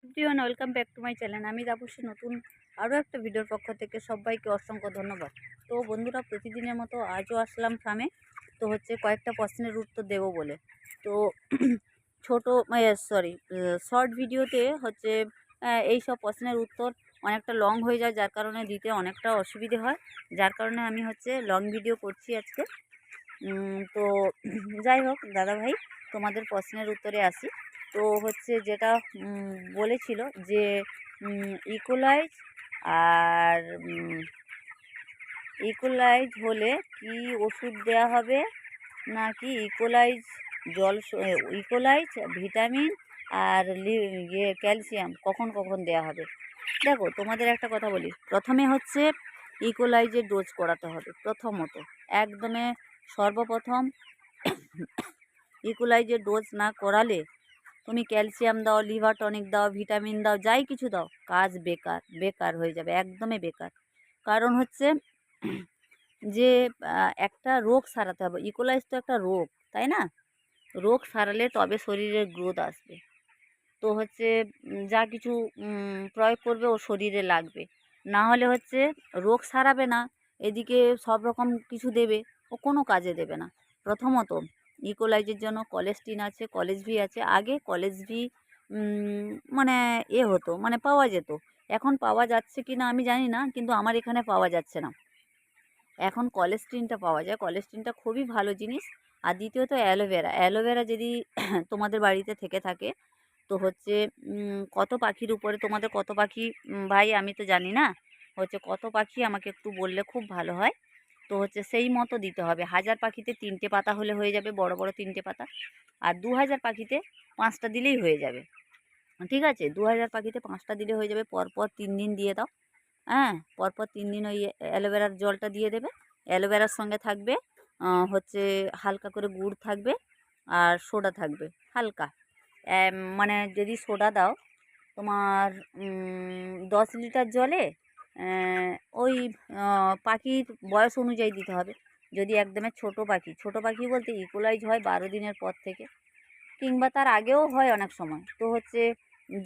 Everyone welcome back to my channel. আমি তাপসী নতুন আরও একটা ভিডিওর পক্ষ থেকে সবাইকে অসংখ্য ধন্যবাদ। তো বন্ধুরা, প্রতিদিনের মতো আজও আসলাম ফার্মে। তো কয়েকটা প্রশ্নের উত্তর দেব বলে। তো ছোট সরি শর্ট ভিডিওতে এই সব প্রশ্নের উত্তর অনেকটা লং হয়ে যায়, যার কারণে দিতে অনেকটা অসুবিধে হয়। যার কারণে আমি লং ভিডিও করছি আজকে। তো যাই হোক দাদাভাই, তোমাদের প্রশ্নের উত্তরে আসি। তো যেটা বলেছিল যে ইকোলাইজ আর ইকোলাইজ হলে কি ওষুধ দেয়া হবে, নাকি ইকোলাইজ ভিটামিন আর ক্যালসিয়াম কখন কখন দেয়া হবে? দেখো, তোমাদের একটা কথা বলি। প্রথমে ইকোলাইজের ডোজ করাতে হবে প্রথমত। একদমে সর্বপ্রথম ইকোলাইজের ডোজ না করালে তুমি ক্যালসিয়াম দাও, লিভার টনিক দাও, ভিটামিন দাও, যাই কিছু দাও, কাজ বেকার বেকার হয়ে যাবে, একদমই বেকার। কারণ যে একটা রোগ সারাতে হবে। ইকোলাইজ তো একটা রোগ, তাই না? রোগ সারালে তবে শরীরের গ্রোথ আসবে। তো যা কিছু প্রয়োগ করবে ও শরীরে লাগবে, না হলে রোগ সারাবে না, এদিকে সব রকম কিছু দেবে, ও কোনো কাজে দেবে না। প্রথমত ইকোলাইজের জন্য কলেস্টিন আছে, কলেজভি আছে। আগে কলেজভি মানে হতো, মানে পাওয়া যেত। এখন পাওয়া যাচ্ছে কি না আমি জানি না, কিন্তু আমার এখানে পাওয়া যাচ্ছে না। এখন কলেস্ট্রিনটা পাওয়া যায়। কলেস্ট্রিনটা খুবই ভালো জিনিস। আর দ্বিতীয়ত অ্যালোভেরা যদি তোমাদের বাড়িতে থেকে থাকে, তো কত পাখির উপরে, তোমাদের কত পাখি ভাই আমি তো জানি না, কত পাখি আমাকে একটু বললে খুব ভালো হয়। তো সেই মতো দিতে হবে। 1000 পাখিতে 3টে পাতা হলে হয়ে যাবে, বড় বড় 3টে পাতা। আর 2000 পাখিতে 5টা দিলেই হয়ে যাবে। ঠিক আছে, 2000 পাখিতে 5টা দিলে হয়ে যাবে। পরপর 3 দিন দিয়ে দাও। হ্যাঁ, পরপর 3 দিন ওই অ্যালোভেরার জলটা দিয়ে দেবে। অ্যালোভেরার সঙ্গে থাকবে হালকা করে গুড় থাকবে, আর সোডা থাকবে হালকা। মানে যদি সোডা দাও তোমার 10 লিটার জলে, ওই পাখির বয়স অনুযায়ী দিতে হবে। যদি একদমই ছোটো পাখি বলতে ইকোলাইজ হয় 12 দিনের পর থেকে, কিংবা তার আগেও হয় অনেক সময়। তো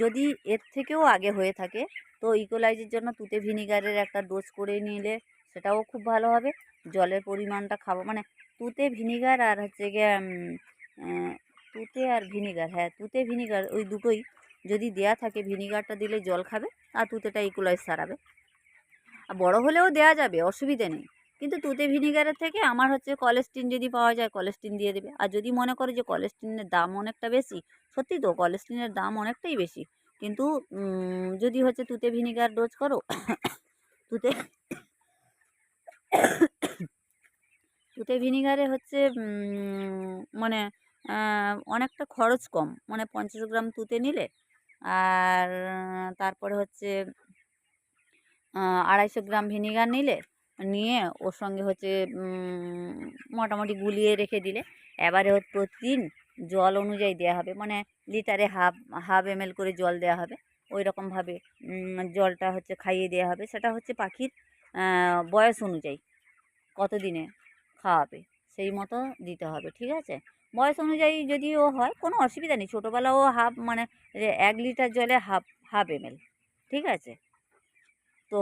যদি এর থেকেও আগে হয়ে থাকে, তো ইকোলাইজের জন্য তুতে ভিনিগারের একটা ডোজ করে নিলে সেটাও খুব ভালো হবে। জলের পরিমাণটা খাবো, মানে তুতে ভিনিগার আর গিয়ে তুতে আর ভিনিগার, হ্যাঁ তুতে ভিনিগার, ওই দুটোই যদি দেয়া থাকে। ভিনিগারটা দিলে জল খাবে, আর তুতেটা ইকোলাইজ সারাবে। আর বড় হলেও দেয়া যাবে, অসুবিধে নেই। কিন্তু তুতে ভিনিগারের থেকে আমার কলেস্টিন যদি পাওয়া যায়, কলেস্টিন দিয়ে দেবে। আর যদি মনে করো যে কলেস্টিনের দাম অনেকটা বেশি, সত্যি তো কলেস্টিনের দাম অনেকটাই বেশি, কিন্তু যদি তুতে ভিনিগার ডোজ করো, তুতে তুতে ভিনিগারে মানে অনেকটা খরচ কম। মানে 50 গ্রাম তুতে নিলে, আর তারপরে 250 গ্রাম ভিনিগার নিয়ে ওর সঙ্গে মোটামুটি গুলিয়ে রেখে দিলে, এবারে প্রতিদিন জল অনুযায়ী দেওয়া হবে। মানে লিটারে হাফ ml করে জল দেওয়া হবে। ওই রকমভাবে জলটা খাইয়ে দেওয়া হবে। সেটা পাখির বয়স অনুযায়ী কত দিনে খাওয়াবে সেই মতো দিতে হবে। ঠিক আছে, বয়স অনুযায়ী যদিও হয় কোনো অসুবিধা নেই। ছোটোবেলাও মানে 1 লিটার জলে হাফ ml, ঠিক আছে। তো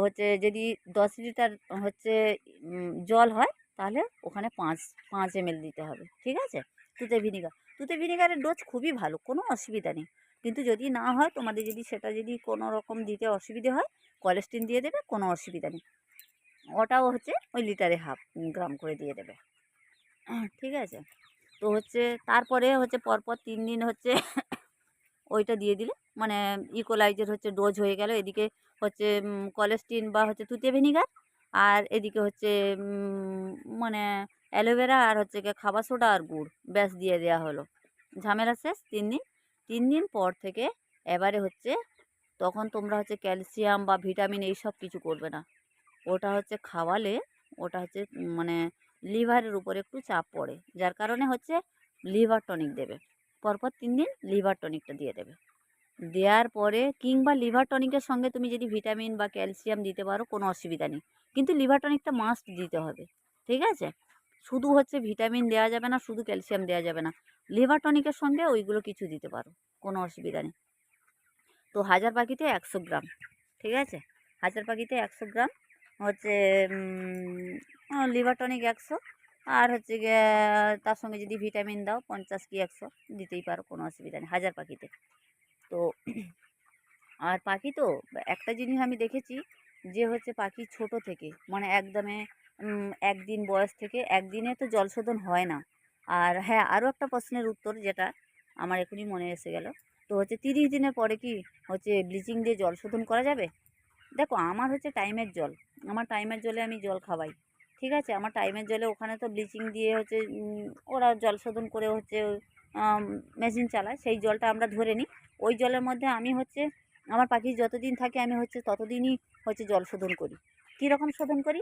যদি 10 লিটার জল হয়, তাহলে ওখানে 5 ml দিতে হবে। ঠিক আছে, তুতে ভিনিগারের ডোজ খুবই ভালো, কোনো অসুবিধা নেই। কিন্তু যদি না হয় তোমাদের, যদি কোনো রকম দিতে অসুবিধে হয়, কলেস্টিন দিয়ে দেবে, কোনো অসুবিধা নেই। ওটাও ওই লিটারে হাফ গ্রাম করে দিয়ে দেবে। ঠিক আছে, তো তারপরে পরপর 3 দিন ওইটা দিয়ে দিলে, মানে ইকোলাইজের ডোজ হয়ে গেল। এদিকে কলেস্টিন বা তুতে ভিনিগার, আর এদিকে মানে অ্যালোভেরা, আর গিয়ে খাবার সোডা আর গুড়, ব্যাস দিয়ে দেওয়া হলো, ঝামেলা শেষ। 3 দিন। 3 দিন পর থেকে এবারে তখন তোমরা ক্যালসিয়াম বা ভিটামিন এইসব কিছু করবে না। ওটা খাওয়ালে ওটা মানে লিভারের উপরে একটু চাপ পড়ে, যার কারণে লিভার টনিক দেবে। পরপর 3 দিন লিভার টনিকটা দিয়ে দেবে। দেওয়ার পরে, কিংবা লিভার টনিকের সঙ্গে তুমি যদি ভিটামিন বা ক্যালসিয়াম দিতে পারো, কোনো অসুবিধা নেই। কিন্তু লিভার টনিকটা মাস্ট দিতে হবে। ঠিক আছে, শুধু ভিটামিন দেওয়া যাবে না, শুধু ক্যালসিয়াম দেওয়া যাবে না। লিভার টনিকের সঙ্গে ওইগুলো কিছু দিতে পারো, কোনো অসুবিধা নেই। তো 1000 পাখিতে 100 গ্রাম, ঠিক আছে? 1000 পাখিতে 100 গ্রাম হচ্ছে লিভার টনিক 100, আর হচ্ছে গিয়ে তার সঙ্গে যদি ভিটামিন দাও 50 কি 100 দিতেই পারো, কোনো অসুবিধা নেই 1000 পাখিতে। তো আর পাখি তো একটা জিনিস আমি দেখেছি যে হচ্ছে পাখি ছোট থেকে মানে একদমে 1 দিন বয়স থেকে 1 দিনে তো জল শোধন হয় না। আর হ্যাঁ, আরও একটা প্রশ্নের উত্তর যেটা আমার এখনই মনে এসে গেল, তো হচ্ছে 30 দিনের পরে কি হচ্ছে ব্লিচিং দিয়ে জল শোধন করা যাবে? দেখো আমার হচ্ছে টাইমের জল, আমার টাইমের জলে আমি জল খাওয়াই, ঠিক আছে? আমার টাইমের জলে ওখানে তো ব্লিচিং দিয়ে হচ্ছে ওরা জল শোধন করে হচ্ছে মেশিন চালায়, সেই জলটা আমরা ধরে নিই। ওই জলের মধ্যে আমি হচ্ছে আমার পাখি যতদিন থাকে আমি হচ্ছে ততদিনই হচ্ছে জল শোধন করি। কীরকম শোধন করি?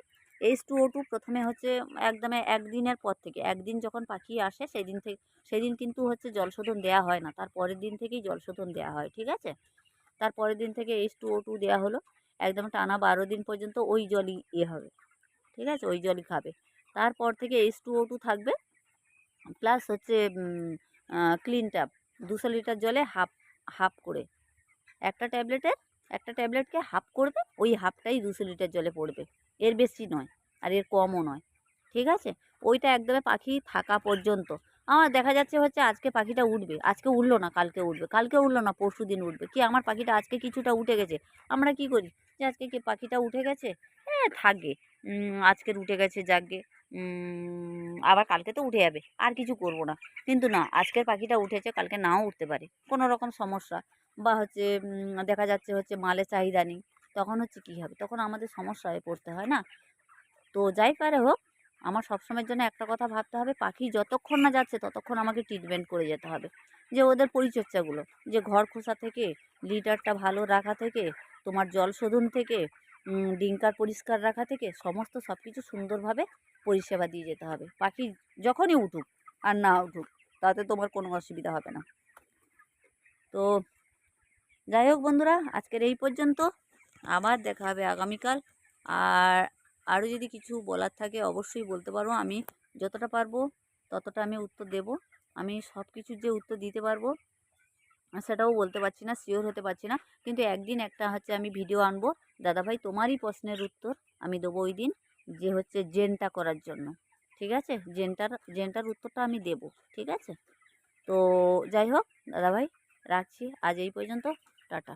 H2O2 প্রথমে হচ্ছে একদমে 1 দিনের পর থেকে, 1 দিন যখন পাখি আসে সেদিন থেকে, সেদিন কিন্তু হচ্ছে জল শোধন দেওয়া হয় না, তার পরের দিন থেকেই জল শোধন দেওয়া হয়, ঠিক আছে? তার পরের দিন থেকে H2O2 দেওয়া হলো, একদম টানা 12 দিন পর্যন্ত ওই জলই হবে, ঠিক আছে? ওই জলই খাবে। তারপর থেকে H2O2 থাকবে, প্লাস হচ্ছে ক্লিন ট্যাপ 200 লিটার জলে হাফ হাফ করে, একটা ট্যাবলেটের, একটা ট্যাবলেটকে হাফ করবে, ওই হাফটাই 200 লিটার জলে পড়বে, এর বেশি নয় আর এর কমও নয়, ঠিক আছে? ওইটা একদমই পাখি থাকা পর্যন্ত। আমার দেখা যাচ্ছে হচ্ছে আজকে পাখিটা উঠবে, আজকে উঠলো না কালকে উঠবে, কালকে উঠলো না পরশু দিন উঠবে, কি আমার পাখিটা আজকে কিছুটা উঠে গেছে, আমরা কি করি যে আজকে কি পাখিটা উঠে গেছে, হ্যাঁ থাকবে, আজকের উঠে গেছে যাকগে, আবার কালকে তো উঠে যাবে, আর কিছু করব না। কিন্তু না, আজকের পাখিটা উঠেছে কালকে নাও উঠতে পারে, কোনো রকম সমস্যা বা হচ্ছে দেখা যাচ্ছে হচ্ছে মালের চাহিদা নেই, তখন হচ্ছে কী হবে, তখন আমাদের সমস্যায় পড়তে হয় না? তো যাই পারে হোক, আমার সবসময়ের জন্য একটা কথা ভাবতে হবে, পাখি যতক্ষণ না যাচ্ছে ততক্ষণ আমাকে ট্রিটমেন্ট করে যেতে হবে, যে ওদের পরিচর্যাগুলো, যে ঘর খোসা থেকে, লিটারটা ভালো রাখা থেকে, তোমার জল শোধন থেকে, ডিঙ্কার পরিষ্কার রাখা থেকে, সমস্ত সব কিছু সুন্দরভাবে পরিষেবা দিয়ে যেতে হবে। পাখি যখনই উঠুক আর না উঠুক তাতে তোমার কোনো অসুবিধা হবে না। তো যাই হোক বন্ধুরা, আজকের এই পর্যন্ত, আবার দেখা হবে আগামীকাল। আর আরও যদি কিছু বলার থাকে অবশ্যই বলতে পারো, আমি যতটা পারবো ততটা আমি উত্তর দেব। আমি সব কিছুর যে উত্তর দিতে পারবো সেটাও বলতে পারছি না, শিওর হতে পারছি না, কিন্তু একদিন একটা হচ্ছে আমি ভিডিও আনবো, দাদাভাই তোমারই প্রশ্নের উত্তর আমি দেবো ওই দিন, যে হচ্ছে জেনটা করার জন্য, ঠিক আছে? জেনটার উত্তরটা আমি দেব, ঠিক আছে? তো যাই হোক দাদাভাই, রাখছি আজ এই পর্যন্ত, টাটা।